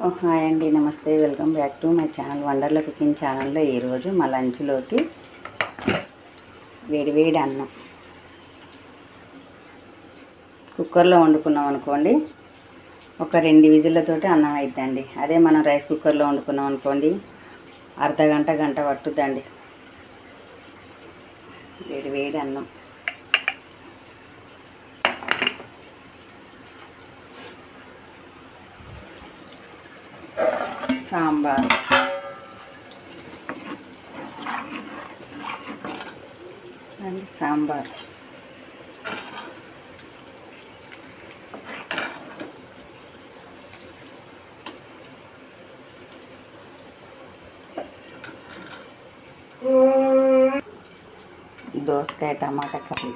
Hi అండి, నమస్తే. Welcome back to my channel Wonderla cooking ఛానల్లో ఈరోజు మా లంచ్లోకి వేడివేడి అన్నం కుక్కర్లో వండుకున్నాం అనుకోండి, ఒక 2 విజిల్లతోటి అన్నం అవుతుందండి. అదే మనం రైస్ కుక్కర్లో వండుకున్నాం అనుకోండి, అర్ధగంట గంట పట్టుద్దండి. వేడివేడి అన్నం సాంబార్, అండ్ సాంబార్ దోసకాయ టమాటా కర్రీ.